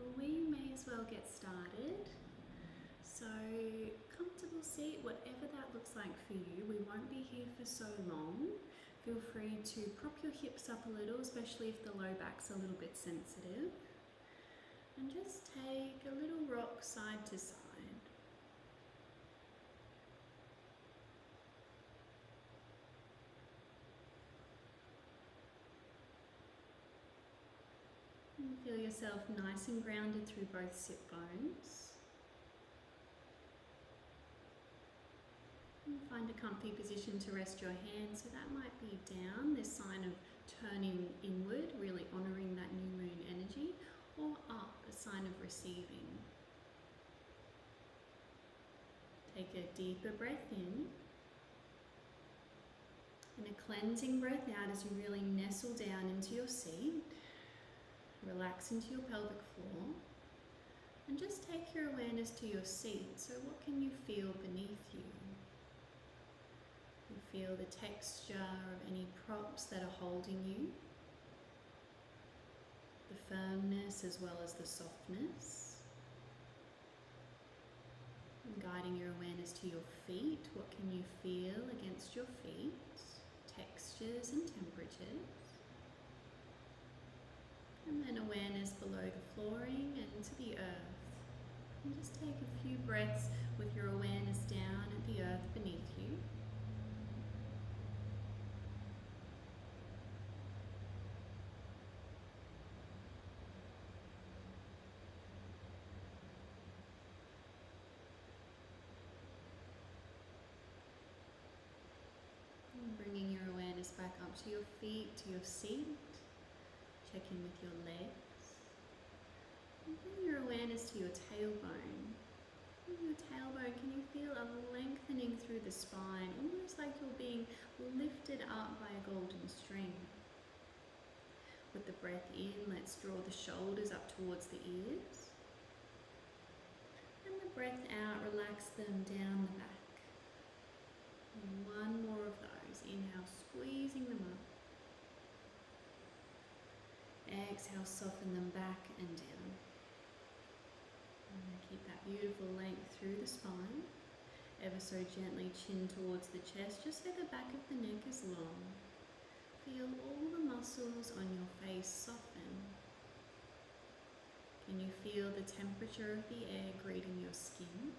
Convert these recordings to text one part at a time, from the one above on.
Well, we may as well get started. So, comfortable seat, whatever that looks like for you. We won't be here for so long. Feel free to prop your hips up a little, especially if the low back's a little bit sensitive. And just take a little rock side to side. And feel yourself nice and grounded through both sit bones. And find a comfy position to rest your hands. So that might be down, this sign of turning inward, really honouring that new moon energy, or up, a sign of receiving. Take a deeper breath in and a cleansing breath out as you really nestle down into your seat. Relax into your pelvic floor and just take your awareness to your seat. So what can you feel beneath you? You feel the texture of any props that are holding you, the firmness as well as the softness. And guiding your awareness to your feet, what can you feel against your feet? Textures and temperatures. And then awareness below the flooring and to the earth. And just take a few breaths with your awareness down at the earth beneath you. And bringing your awareness back up to your feet, to your seat. Check in with your legs. And bring your awareness to your tailbone. In your tailbone, can you feel a lengthening through the spine, almost like you're being lifted up by a golden string? With the breath in, let's draw the shoulders up towards the ears. And the breath out, relax them down the back. And one more of those. Inhale, squeezing them up. Exhale, soften them back and down. And keep that beautiful length through the spine. Ever so gently chin towards the chest, just so the back of the neck is long. Feel all the muscles on your face soften. Can you feel the temperature of the air greeting your skin?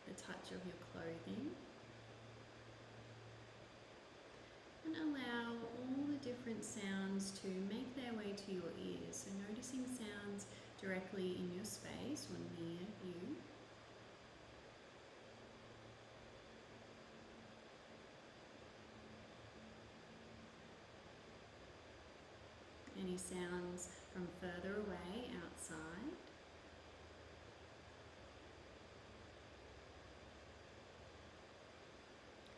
The touch of your clothing. And allow all the different sounds to make their way to your ears. So noticing sounds directly in your space or near you. Any sounds from further away outside.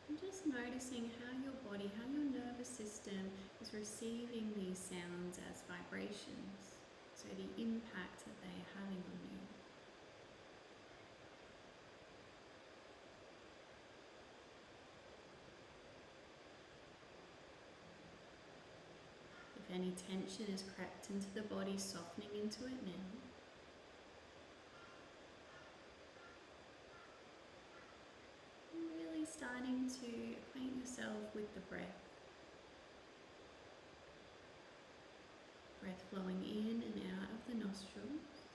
And just noticing how your body, how your nervous system is receiving these sounds as vibrations. So the impact that they are having on you. If any tension has crept into the body, softening into it now. Starting to acquaint yourself with the breath. Breath flowing in and out of the nostrils.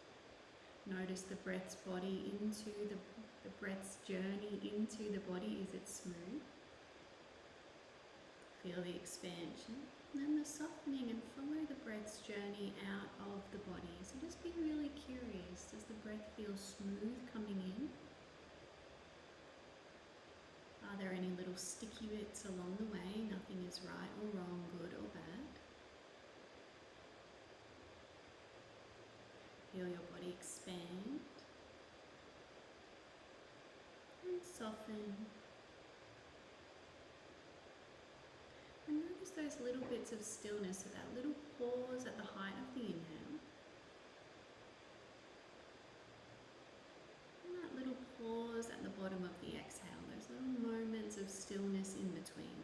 Notice the breath's body into the breath's journey into the body. Is it smooth? Feel the expansion. And then the softening, and follow the breath's journey out of the body. So just be really curious. Does the breath feel smooth coming in? Are there any little sticky bits along the way? Nothing is right or wrong, good or bad. Feel your body expand and soften. And notice those little bits of stillness, so that little pause at the height of the inhale. And that little pause at the bottom of the exhale. Those little moments of stillness in between.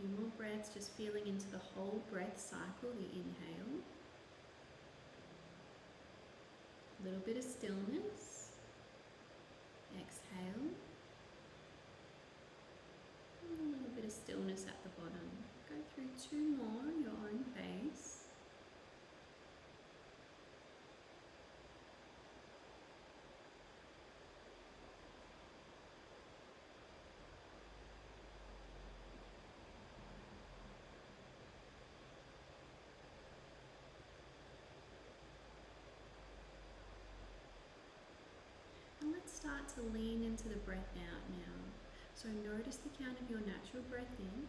few more breaths, just feeling into the whole breath cycle, the inhale. A little bit of stillness. Exhale. And a little bit of stillness at the bottom. Go through 2 more at your own pace. And let's start to lean into the breath out now. So notice the count of your natural breath in.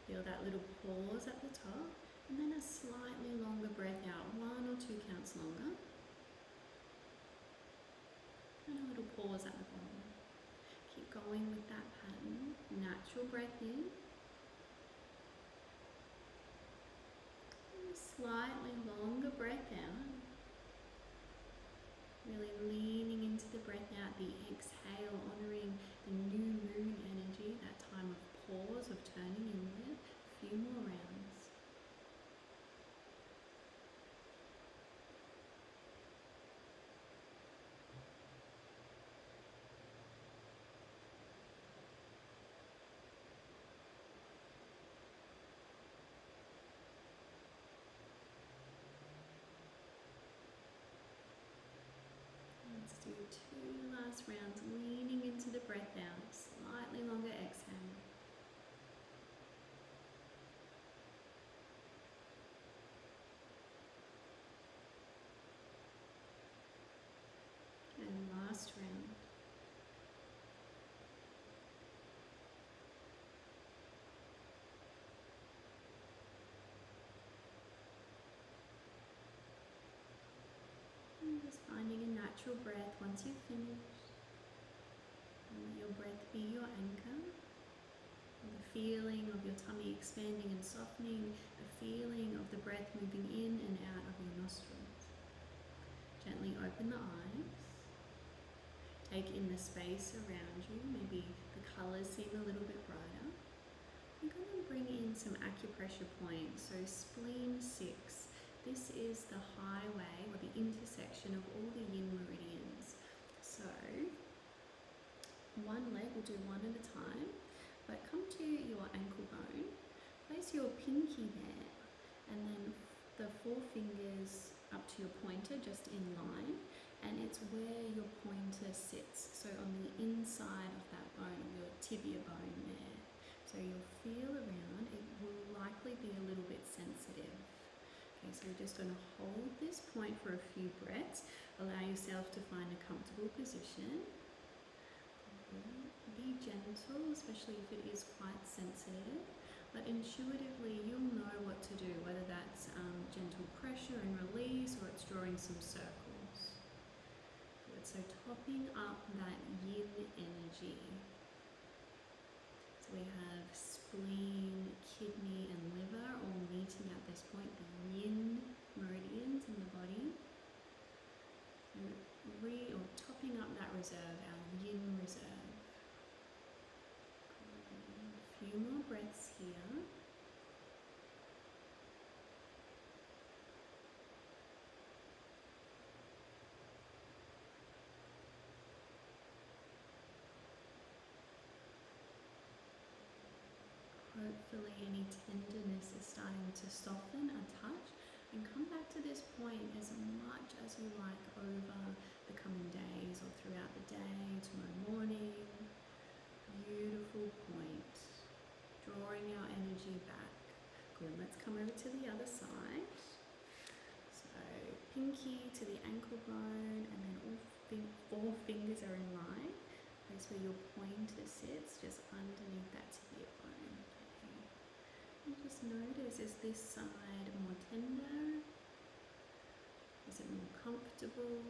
Feel that little pause at the top, and then a slightly longer breath out, 1 or 2 counts longer. And a little pause at the bottom. Keep going with that pattern. Natural breath in. And a slightly longer breath out. Really leaning into the breath out, the exhale, honouring the new moon energy, that time of pause, of turning inward. A few more rounds. Let's do 2 last rounds, leaning into the breath out, slightly longer exhale. And last round. And just finding a natural breath once you've finished. And let your breath be your anchor. And the feeling of your tummy expanding and softening, the feeling of the breath moving in and out of your nostrils. Gently open the eyes. Take in the space around you. Maybe the colours seem a little bit brighter. I'm going to bring in some acupressure points. So spleen 6. This is the highway or the intersection of all the yin meridians. So one leg, we'll do one at a time. But come to your ankle bone. Place your pinky there. And then the 4 fingers up to your pointer, just in line. And it's where your pointer sits, so on the inside of that bone, your tibia bone there. So you'll feel around, it will likely be a little bit sensitive. Okay, so you're just going to hold this point for a few breaths, allow yourself to find a comfortable position. Be gentle, especially if it is quite sensitive, but intuitively you'll know what to do, whether that's gentle pressure and release, or it's drawing some circles. So topping up that yin energy. So we have spleen, kidney and liver all meeting at this point, the yin meridians in the body. So topping up that reserve, our yin reserve. A few more breaths here. Hopefully any tenderness is starting to soften a touch, and come back to this point as much as you like over the coming days or throughout the day, tomorrow morning. Beautiful point. Drawing our energy back. Good, let's come over to the other side. So pinky to the ankle bone, and then all 4 fingers are in line. Place where your pointer sits, just underneath that tibia bone. And just notice, is this side more tender? Is it more comfortable?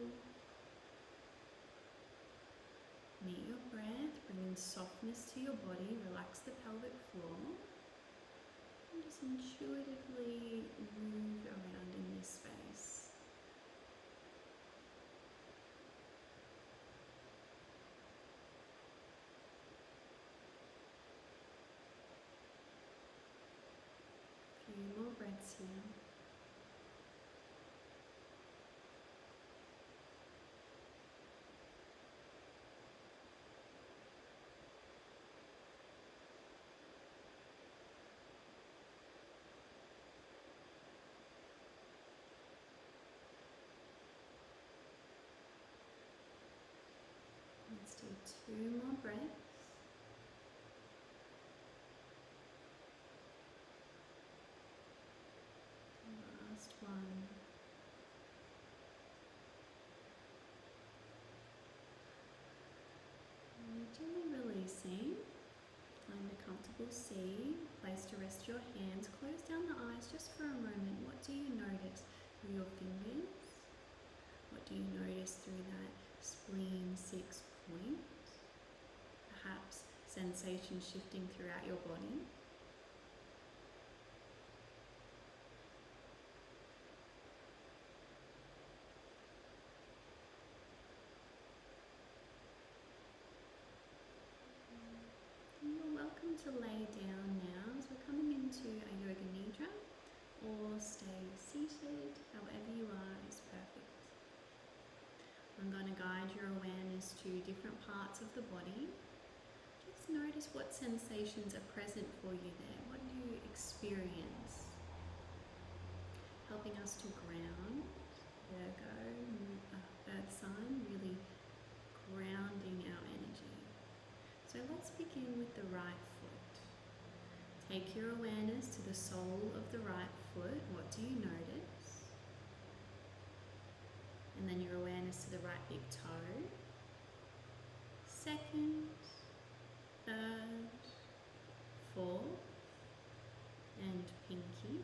Meet your breath, bring in softness to your body, relax the pelvic floor. And just intuitively move around in this space. breaths here. Let's do 2 more breaths. Last one. And gently releasing. Find a comfortable seat, place to rest your hands. Close down the eyes just for a moment. What do you notice through your fingers? What do you notice through that spleen 6 point? Perhaps sensation shifting throughout your body. And you're welcome to lay down now as we're coming into a yoga nidra, or stay seated. However you are is perfect. I'm going to guide your awareness to different parts of the body. Just notice what sensations are present for you there. What do you experience? Helping us to ground. Virgo, earth sign, really grounding our energy. So let's begin with the right foot. Take your awareness to the sole of the right foot. What do you notice? And then your awareness to the right big toe. Second, third, fourth, and pinky.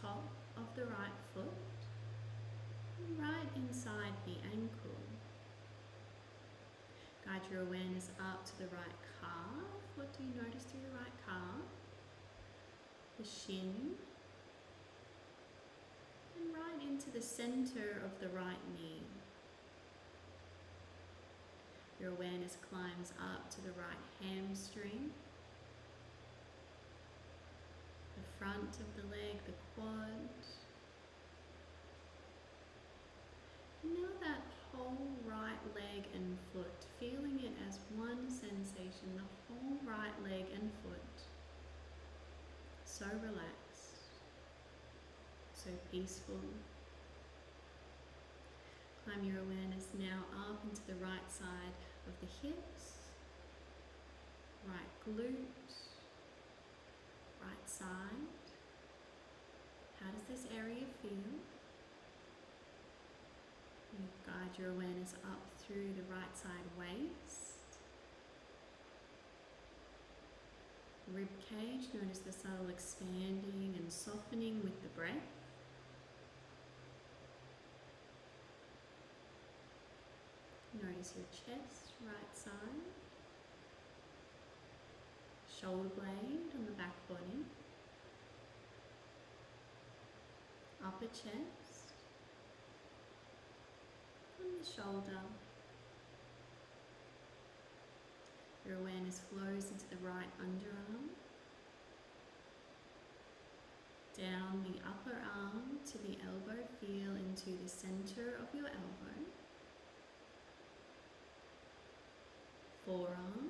Top of the right foot. Right inside the ankle. Guide your awareness up to the right calf. What do you notice through the right calf? The shin. And right into the center of the right knee. Your awareness climbs up to the right hamstring. The front of the leg, the quad. Now that whole right leg and foot, feeling it as one sensation, the whole right leg and foot. So relaxed, so peaceful. Climb your awareness now up into the right side of the hips, right glute, right side. How does this area feel? You guide your awareness up through the right side waist. Rib cage, notice the subtle expanding and softening with the breath. Notice your chest, right side. Shoulder blade on the back body. Upper chest. On the shoulder. Your awareness flows into the right underarm. Down the upper arm to the elbow. Feel into the center of your elbow. Forearm.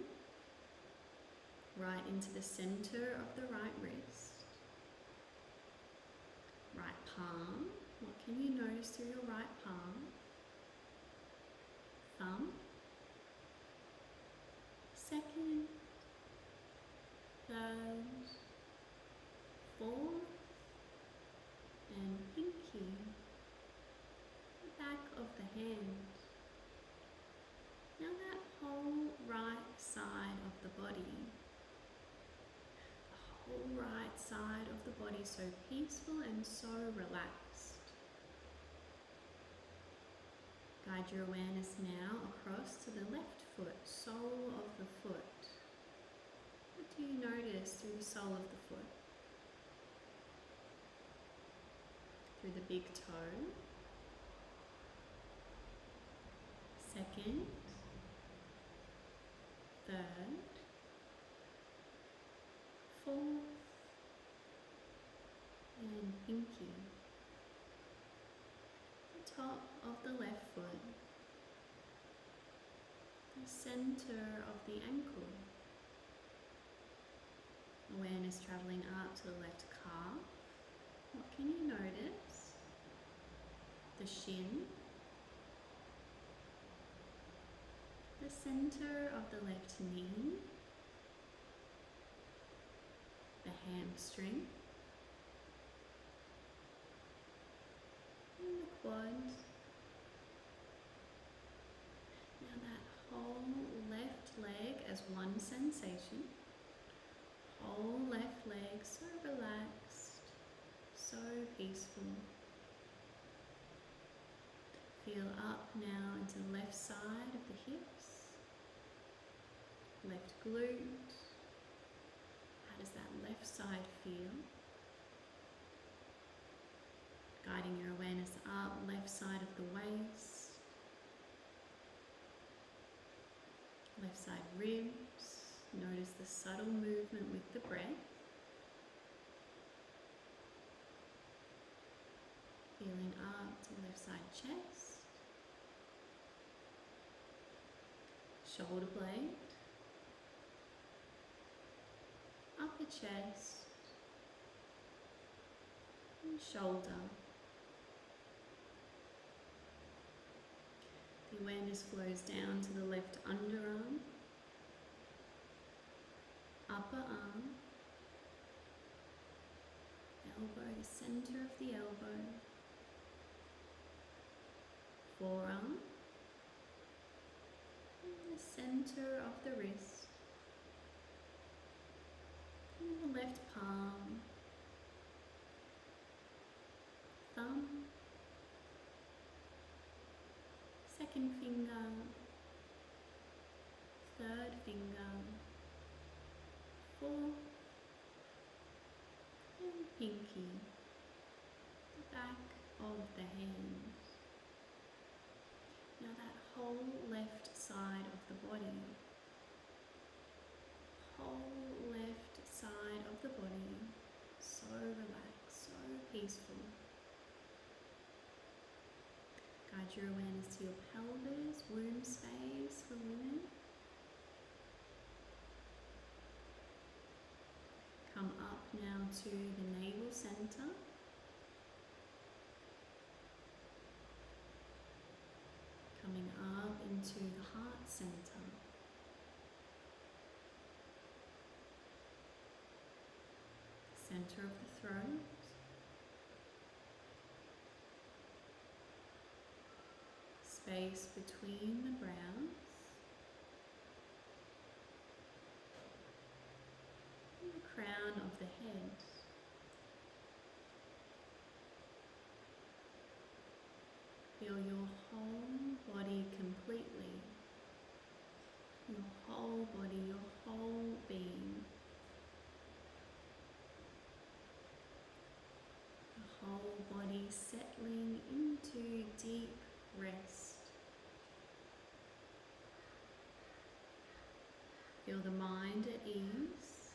Right into the center of the right wrist. Right palm. What can you notice through your right palm? Thumb. Second, third, fourth, and pinky. The back of the hand. Now that whole right side of the body. The whole right side of the body so peaceful and so relaxed. Guide your awareness now across to the left foot, sole of the foot. What do you notice through the sole of the foot? Through the big toe. Second, third, fourth, and pinky. The top of the left foot. The center of the ankle. Awareness traveling up to the left calf. What can you notice? The shin. The center of the left knee. The hamstring. And the quad. Now that whole left leg as one sensation. Whole left leg so relaxed, so peaceful. Feel up now into the left side of the hips, left glute. How does that left side feel? Guiding your awareness up, left side of the waist, left side ribs. Notice the subtle movement with the breath. Feeling up to left side chest, shoulder blade, upper chest, and shoulder. The awareness flows down to the left underarm, upper arm, elbow, the center of the elbow, forearm, and the center of the wrist, and the left palm, thumb, second finger, third finger, fourth, and pinky, the back of the hand. Now that whole left side of the body, whole left side of the body, so relaxed, so peaceful. Guide your awareness to your pelvis, womb space for women. Come up now to the navel center. Coming up into the heart center. Center of the throat. Space between the brows. And the crown of the head. Feel your whole body completely. Your whole body, your whole being. The whole body settling into deep rest. Feel the mind at ease.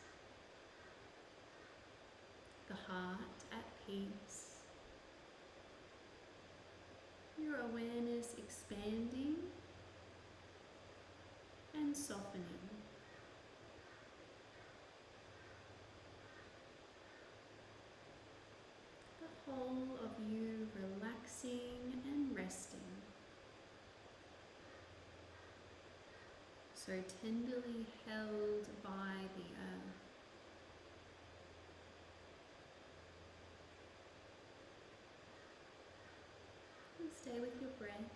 The heart at peace. Your awareness expanding and softening. The whole of you relaxing and resting. So tenderly held by the earth. Stay with your breath.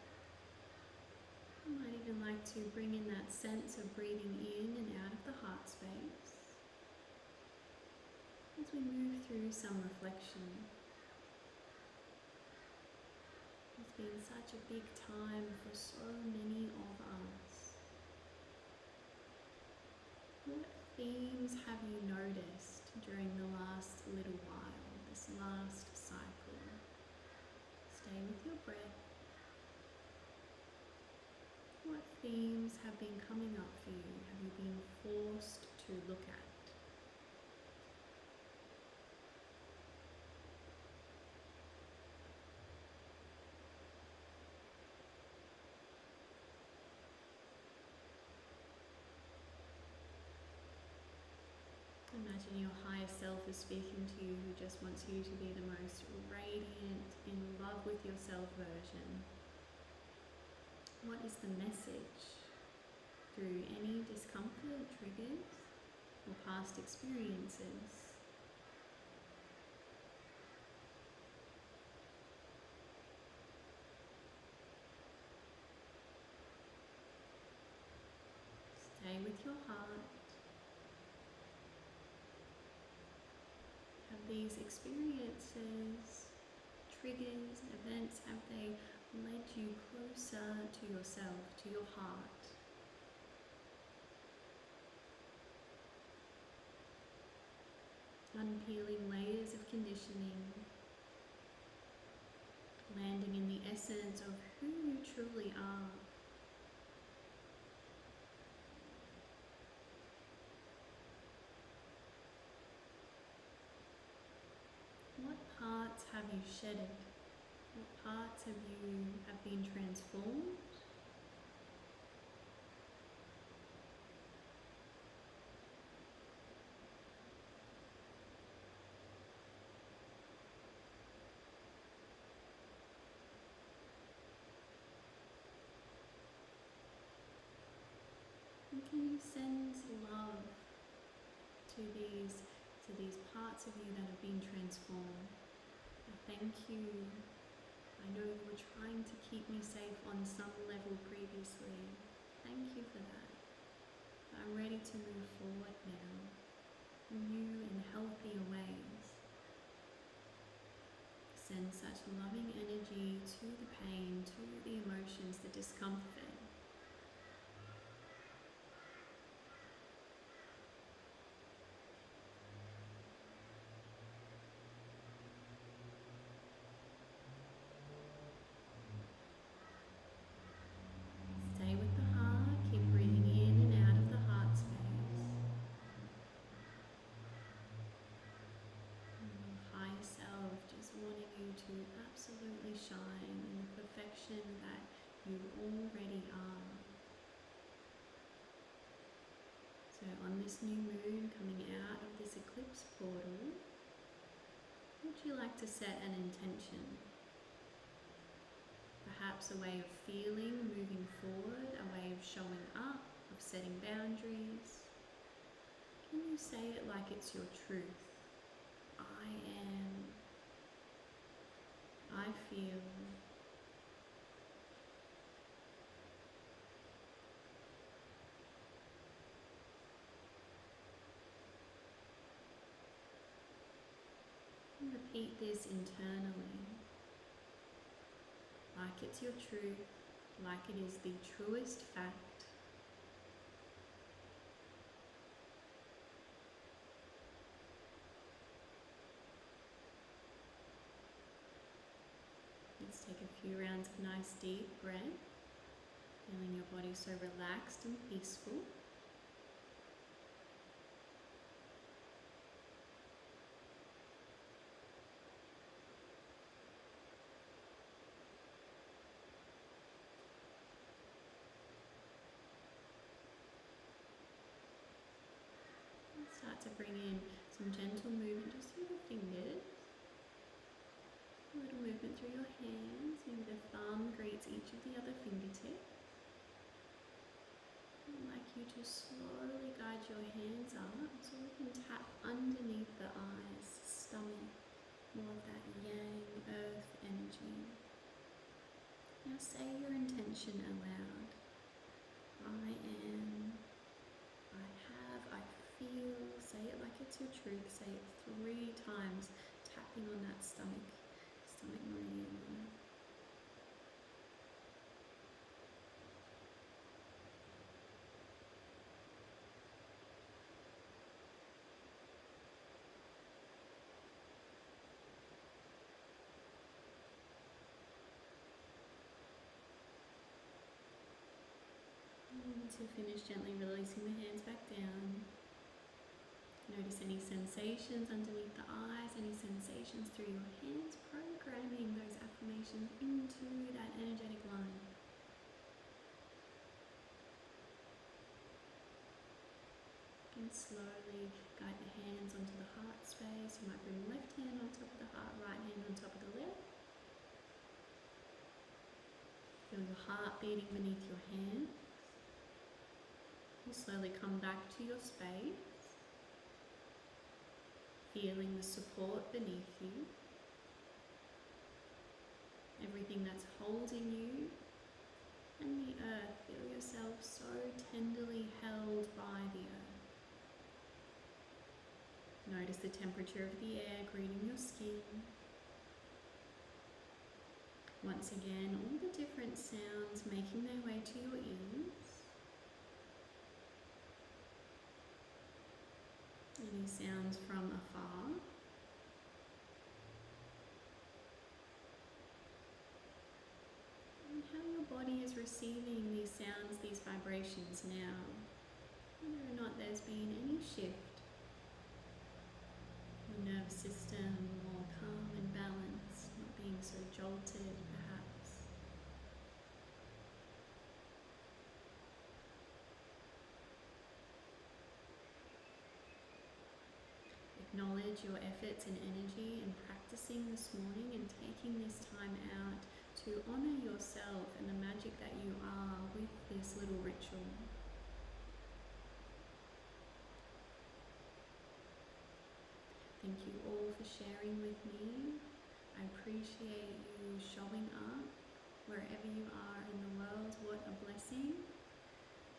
You might even like to bring in that sense of breathing in and out of the heart space as we move through some reflection. It's been such a big time for so many of us. What themes have you noticed during the last little while, this last cycle? Stay with your breath. What themes have been coming up for you? Have you been forced to look at? Imagine your higher self is speaking to you, who just wants you to be the most radiant, in love with yourself version. What is the message? Through any discomfort, triggers, or past experiences. Stay with your heart. Have these experiences, triggers, events, have they led you closer to yourself, to your heart? Unpeeling layers of conditioning, landing in the essence of who you truly are. What parts have you shedded? What parts have been transformed? And can you send love to these parts of you that have been transformed? I thank you. I know you were trying to keep me safe on some level previously. Thank you for that. I'm ready to move forward now, new and healthier ways. Send such loving energy to the pain, to the emotions, the discomfort. Stay with the heart, keep breathing in and out of the heart space. And your higher self just wanting you to absolutely shine in the perfection that you already are. So on this new moon coming out of this eclipse portal, would you like to set an intention? Perhaps a way of feeling, moving forward, a way of showing up, of setting boundaries. Can you say it like it's your truth? I am. I feel. And repeat this internally. Like it's your truth, like it is the truest fact. Let's take a few rounds of nice deep breath, feeling your body so relaxed and peaceful. Start to bring in some gentle movement just through the fingers. A little movement through your hands. Maybe the thumb greets each of the other fingertips. I'd like you to slowly guide your hands up so we can tap underneath the eyes, stomach, more of that yang, earth energy. Now say your intention aloud. I am. I have, I feel. Say it like it's your truth. Say it 3 times, tapping on that stomach meridian. And to finish, gently releasing the hands back down. Notice any sensations underneath the eyes, any sensations through your hands, programming those affirmations into that energetic line. Can And slowly guide the hands onto the heart space. You might bring the left hand on top of the heart, right hand on top of the left. Feel your heart beating beneath your hand. You slowly come back to your space, feeling the support beneath you, everything that's holding you, and the earth. Feel yourself so tenderly held by the earth. Notice the temperature of the air greeting your skin. Once again, all the different sounds making their way to your ears. Any sounds from afar. And how your body is receiving these sounds, these vibrations now. Whether or not there's been any shift. Your nervous system more calm and balanced, not being so jolted perhaps. Acknowledge your efforts and energy in practicing this morning and taking this time out to honour yourself and the magic that you are with this little ritual. Thank you all for sharing with me. I appreciate you showing up wherever you are in the world. What a blessing.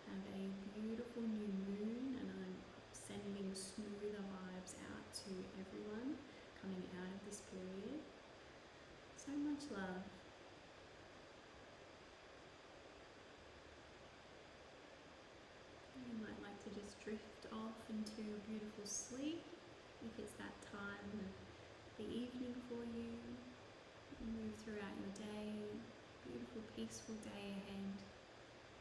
Have a beautiful new moon, and I'm sending smoother vibes out to everyone coming out of this period. So much love. You might like to just drift off into a beautiful sleep if it's that time of the evening for you. Move throughout your day. Beautiful, peaceful day ahead.